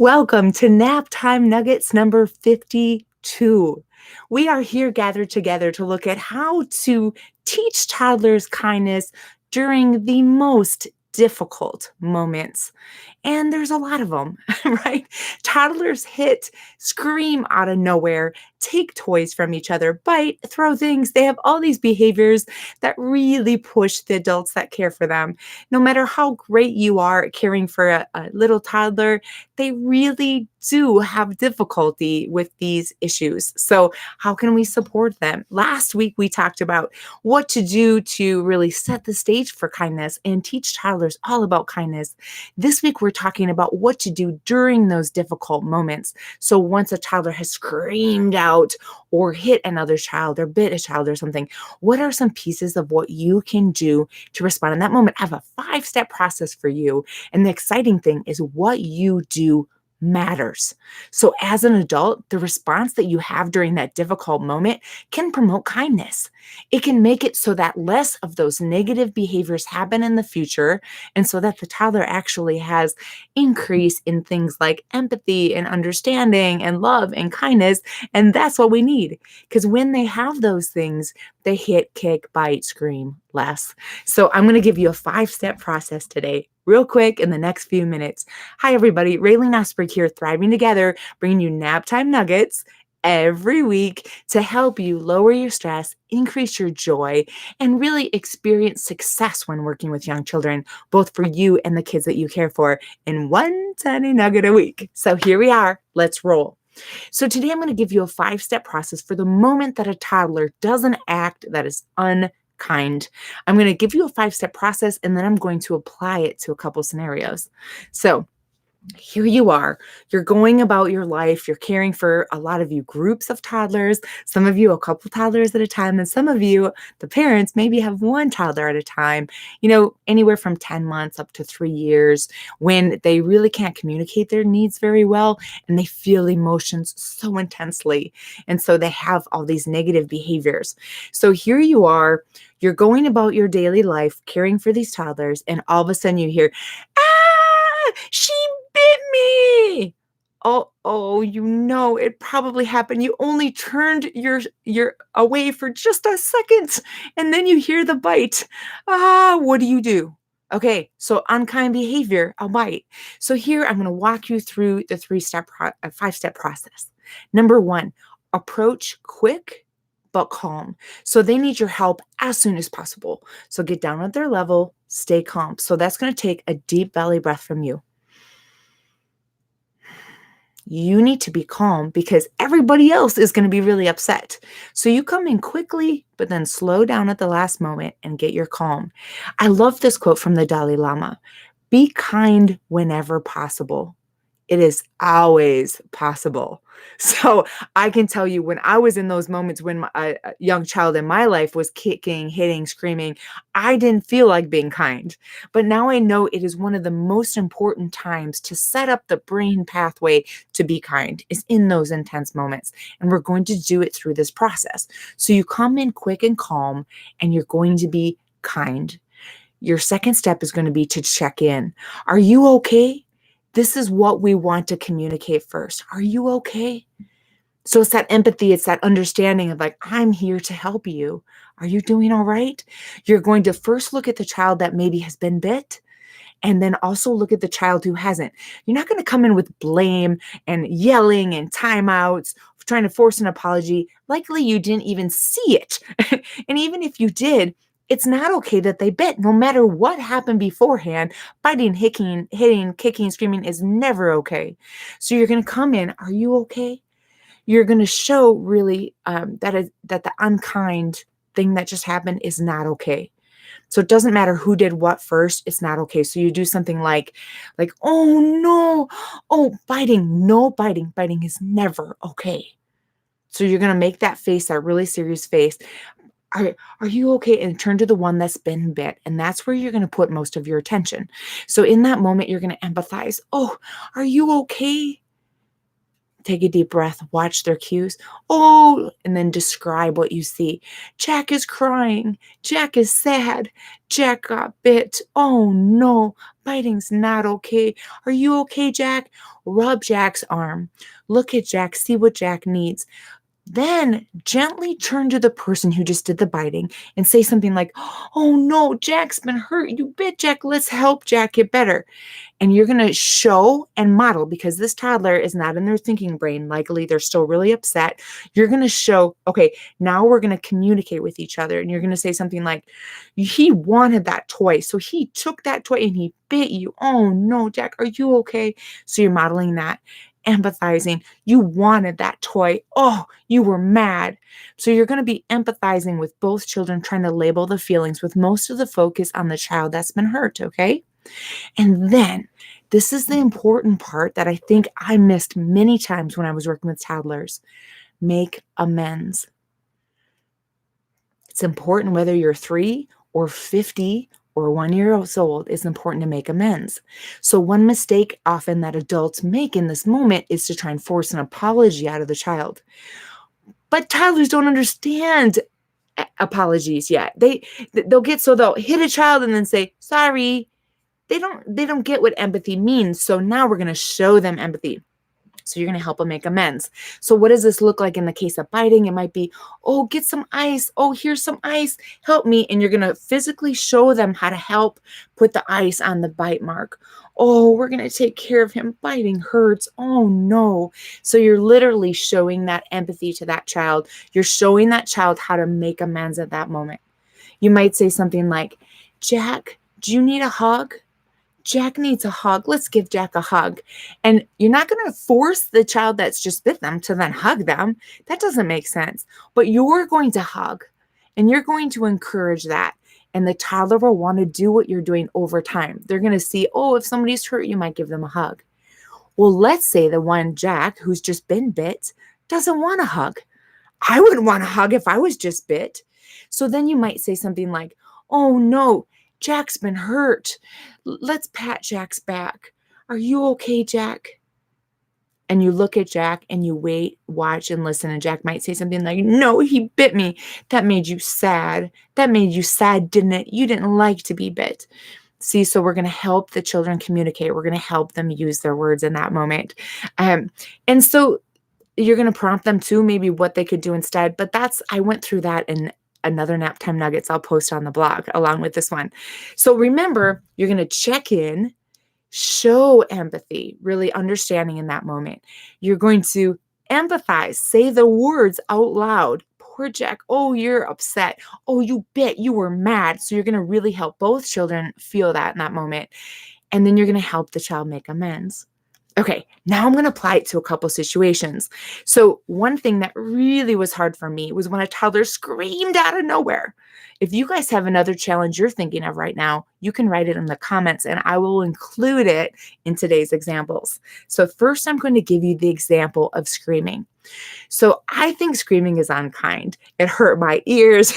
Welcome to Naptime Nuggets number 52. We are here gathered together to look at how to teach toddlers kindness during the most difficult moments. And there's a lot of them, right? Toddlers hit, scream out of nowhere, take toys from each other, bite, throw things. They have all these behaviors that really push the adults that care for them. No matter how great you are at caring for a little toddler, they really do have difficulty with these issues. So, how can we support them? Last week, we talked about what to do to really set the stage for kindness and teach toddlers all about kindness. This week, we're talking about what to do during those difficult moments. So, once a toddler has screamed out or hit another child or bit a child or something, what are some pieces of what you can do to respond in that moment? I have a 5-step process for you. And the exciting thing is what you do matters. So, as an adult, the response that you have during that difficult moment can promote kindness. It can make it so that less of those negative behaviors happen in the future, and so that the toddler actually has increase in things like empathy and understanding and love and kindness. And that's what we need. Because when they have those things, they hit, kick, bite, scream less. So, I'm going to give you a 5-step process today, real quick in the next few minutes. Hi, everybody. Raylene Osberg here, Thriving Together, bringing you Naptime Nuggets every week to help you lower your stress, increase your joy, and really experience success when working with young children, both for you and the kids that you care for, in one tiny nugget a week. So here we are. Let's roll. So today I'm going to give you a 5-step process for the moment that a toddler does an act that is unkind. I'm going to give you a 5-step process, and then I'm going to apply it to a couple scenarios. So here you are. You're going about your life. You're caring for a lot of you groups of toddlers, some of you a couple toddlers at a time, and some of you, the parents, maybe have one toddler at a time, anywhere from 10 months up to 3 years, when they really can't communicate their needs very well and they feel emotions so intensely. And so they have all these negative behaviors. So here you are, you're going about your daily life caring for these toddlers, and all of a sudden you hear, she bit me. It probably happened. You only turned your away for just a second, and then you hear the bite. What do you do? Okay, so unkind behavior, a bite. So here I'm going to walk you through the 5-step process. Number 1, approach quick but calm. So they need your help as soon as possible. So get down at their level, stay calm. So that's going to take a deep belly breath from you. You need to be calm because everybody else is going to be really upset. So you come in quickly, but then slow down at the last moment and get your calm. I love this quote from the Dalai Lama. Be kind whenever possible. It is always possible. So I can tell you, when I was in those moments when a young child in my life was kicking, hitting, screaming, I didn't feel like being kind. But now I know it is one of the most important times to set up the brain pathway to be kind, is in those intense moments. And we're going to do it through this process. So you come in quick and calm, and you're going to be kind. Your second step is going to be to check in. Are you okay? This is what we want to communicate first. Are you okay? So it's that empathy, it's that understanding of like, I'm here to help you. Are you doing all right? You're going to first look at the child that maybe has been bit, and then also look at the child who hasn't. You're not going to come in with blame and yelling and timeouts, trying to force an apology. Likely you didn't even see it. And even if you did, it's not okay that they bit. No matter what happened beforehand, biting, hitting, kicking, screaming is never okay. So you're going to come in, are you okay? You're going to show really that the unkind thing that just happened is not okay. So it doesn't matter who did what first, it's not okay. So you do something like, oh no, biting, no biting. Biting is never okay. So you're going to make that face, that really serious face. Are you okay? And turn to the one that's been bit. And that's where you're going to put most of your attention. So in that moment, you're going to empathize. Oh, are you okay? Take a deep breath, watch their cues. Oh, and then describe what you see. Jack is crying. Jack is sad. Jack got bit. Oh no, biting's not okay. Are you okay, Jack? Rub Jack's arm. Look at Jack, see what Jack needs. Then gently turn to the person who just did the biting and say something like, oh no, Jack's been hurt. You bit Jack. Let's help Jack get better. And you're going to show and model because this toddler is not in their thinking brain. Likely they're still really upset. You're going to show, okay, now we're going to communicate with each other. And you're going to say something like, he wanted that toy. So he took that toy and he bit you. Oh no, Jack, are you okay? So you're modeling that. Empathizing. You wanted that toy. Oh, you were mad. So you're going to be empathizing with both children, trying to label the feelings with most of the focus on the child that's been hurt. Okay. And then this is the important part that I think I missed many times when I was working with toddlers. Make amends. It's important whether you're 3 or 50 or 1 year old, it's important to make amends. So one mistake often that adults make in this moment is to try and force an apology out of the child. But toddlers don't understand apologies yet. They'll hit a child and then say, sorry. They don't get what empathy means. So now we're going to show them empathy. So you're going to help them make amends. So what does this look like in the case of biting? It might be, oh, get some ice. Oh, here's some ice. Help me. And you're going to physically show them how to help put the ice on the bite mark. Oh, we're going to take care of him. Biting hurts. Oh, no. So you're literally showing that empathy to that child. You're showing that child how to make amends at that moment. You might say something like, Jack, do you need a hug? Jack needs a hug. Let's give Jack a hug. And you're not going to force the child that's just bit them to then hug them. That doesn't make sense. But you're going to hug and you're going to encourage that. And the toddler will want to do what you're doing over time. They're going to see, oh, if somebody's hurt, you might give them a hug. Well, let's say the one Jack who's just been bit doesn't want a hug. I wouldn't want a hug if I was just bit. So then you might say something like, oh no, Jack's been hurt. Let's pat Jack's back. Are you okay, Jack? And you look at Jack and you wait, watch, and listen. And Jack might say something like, no, he bit me. That made you sad. That made you sad, didn't it? You didn't like to be bit. See, so we're going to help the children communicate. We're going to help them use their words in that moment. And so you're going to prompt them to maybe what they could do instead. But I went through that in another Naptime Nuggets I'll post on the blog along with this one. So remember, you're going to check in, show empathy, really understanding in that moment. You're going to empathize, say the words out loud. Poor Jack. Oh, you're upset. Oh, you bit. You were mad. So you're going to really help both children feel that in that moment. And then you're going to help the child make amends. Okay, now I'm going to apply it to a couple situations. So one thing that really was hard for me was when a toddler screamed out of nowhere. If you guys have another challenge you're thinking of right now, you can write it in the comments and I will include it in today's examples. So first, I'm going to give you the example of screaming. So I think screaming is unkind. It hurt my ears.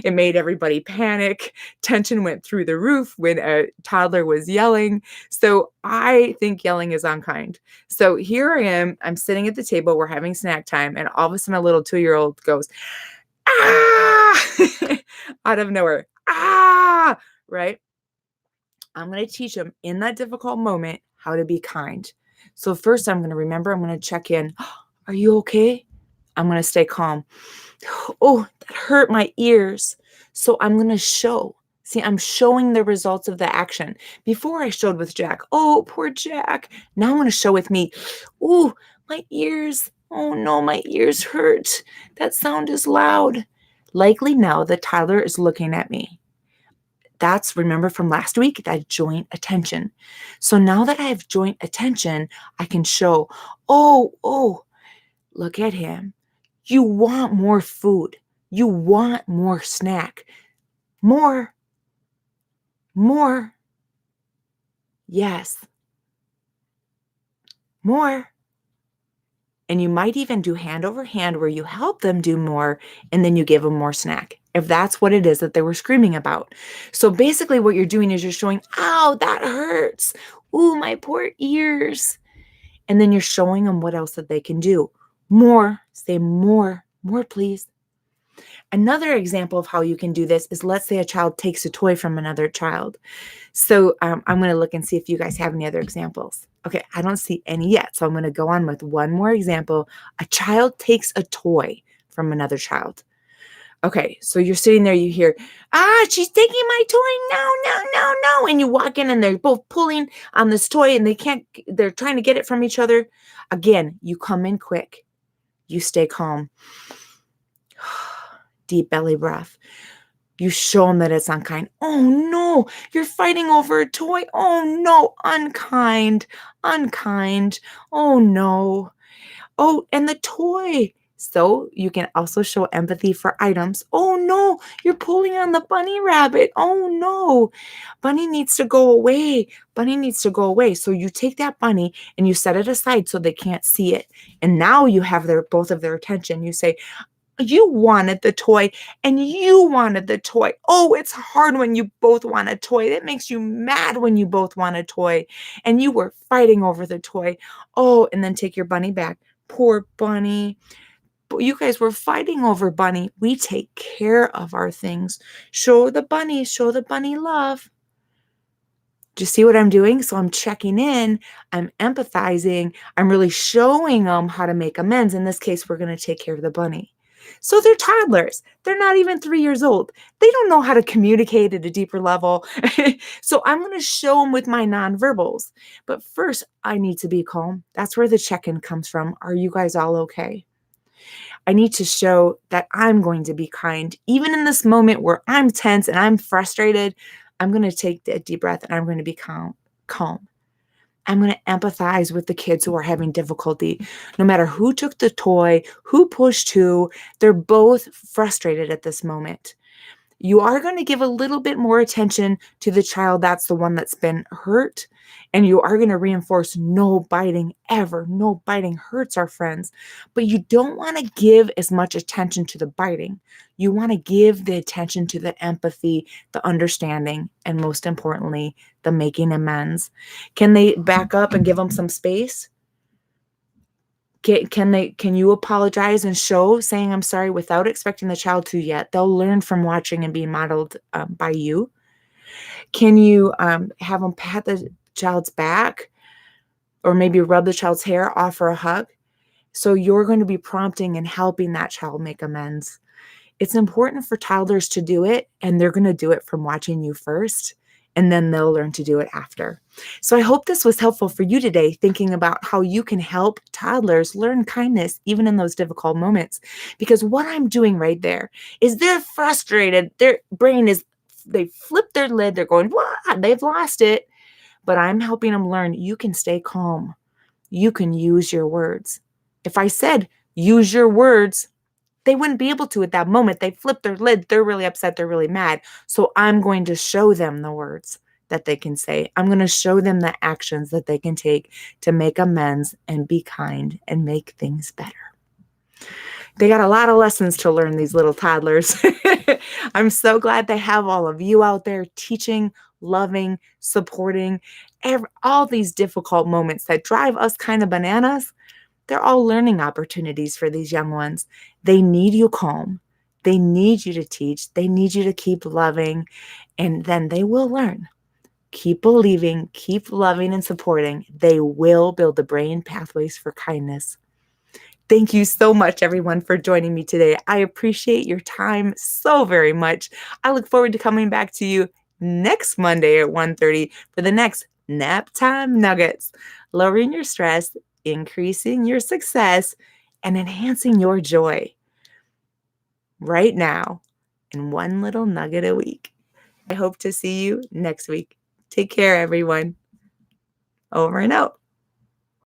It made everybody panic. Tension went through the roof when a toddler was yelling. So I think yelling is unkind. So here I am. I'm sitting at the table. We're having snack time. And all of a sudden, a little 2-year-old goes, ah, out of nowhere. Ah, right? I'm going to teach them in that difficult moment how to be kind. So first, I'm going to check in. Are you okay? I'm going to stay calm. Oh, that hurt my ears. So I'm going to show. See, I'm showing the results of the action. Before I showed with Jack. Oh, poor Jack. Now I'm going to show with me. Oh, my ears. Oh no, my ears hurt. That sound is loud. Likely now the toddler is looking at me. That's, remember from last week, that joint attention. So now that I have joint attention, I can show, oh, look at him. You want more food. You want more snack. More. Yes. More. And you might even do hand over hand where you help them do more and then you give them more snack, if that's what it is that they were screaming about. So basically what you're doing is you're showing, ow, that hurts. Ooh, my poor ears. And then you're showing them what else that they can do. More, say more, please. Another example of how you can do this is, let's say a child takes a toy from another child. So I'm going to look and see if you guys have any other examples. Okay, I don't see any yet. So I'm going to go on with one more example. A child takes a toy from another child. Okay, so you're sitting there, you hear, she's taking my toy. No, no, no, no. And you walk in and they're both pulling on this toy and they're trying to get it from each other. Again, you come in quick. You stay calm. Deep belly breath. You show them that it's unkind. Oh no, you're fighting over a toy. Oh no, unkind, unkind. Oh no. Oh, and the toy. So you can also show empathy for items. Oh no, you're pulling on the bunny rabbit. Oh no, bunny needs to go away. Bunny needs to go away. So you take that bunny and you set it aside so they can't see it. And now you have both of their attention. You say, you wanted the toy and you wanted the toy. Oh, it's hard when you both want a toy. It makes you mad when you both want a toy and you were fighting over the toy. Oh, and then take your bunny back. Poor bunny. But you guys were fighting over bunny. We take care of our things. Show the bunny love. Do you see what I'm doing? So I'm checking in, I'm empathizing, I'm really showing them how to make amends. In this case, we're going to take care of the bunny. So they're toddlers. They're not even 3 years old. They don't know how to communicate at a deeper level. So I'm going to show them with my nonverbals. But first, I need to be calm. That's where the check-in comes from. Are you guys all okay? I need to show that I'm going to be kind. Even in this moment where I'm tense and I'm frustrated, I'm going to take a deep breath and I'm going to be calm. I'm going to empathize with the kids who are having difficulty. No matter who took the toy, who pushed who, they're both frustrated at this moment. You are going to give a little bit more attention to the child that's the one that's been hurt. And you are going to reinforce no biting ever. No biting hurts our friends. But you don't want to give as much attention to the biting. You want to give the attention to the empathy, the understanding, and most importantly, the making amends. Can they back up and give them some space? Can you apologize and show saying I'm sorry without expecting the child to yet? They'll learn from watching and being modeled by you. Can you have them pat the child's back or maybe rub the child's hair, offer a hug? So you're going to be prompting and helping that child make amends. It's important for toddlers to do it, and they're going to do it from watching you first, and then they'll learn to do it after. So I hope this was helpful for you today, thinking about how you can help toddlers learn kindness even in those difficult moments. Because what I'm doing right there is they're frustrated. Their brain they flip their lid. They're going, what? They've lost it. But I'm helping them learn you can stay calm. You can use your words. If I said, use your words, they wouldn't be able to at that moment. They flip their lid. They're really upset. They're really mad. So I'm going to show them the words that they can say. I'm going to show them the actions that they can take to make amends and be kind and make things better. They got a lot of lessons to learn, these little toddlers. I'm so glad they have all of you out there teaching, loving, supporting all these difficult moments that drive us kind of bananas. They're all learning opportunities for these young ones. They need you calm. They need you to teach. They need you to keep loving, and then they will learn. Keep believing, keep loving and supporting. They will build the brain pathways for kindness. Thank you so much, everyone, for joining me today. I appreciate your time so very much. I look forward to coming back to you next Monday at 1:30 for the next Naptime Nuggets. Lowering your stress, increasing your success, and enhancing your joy right now in one little nugget a week. I hope to see you next week. Take care, everyone. Over and out.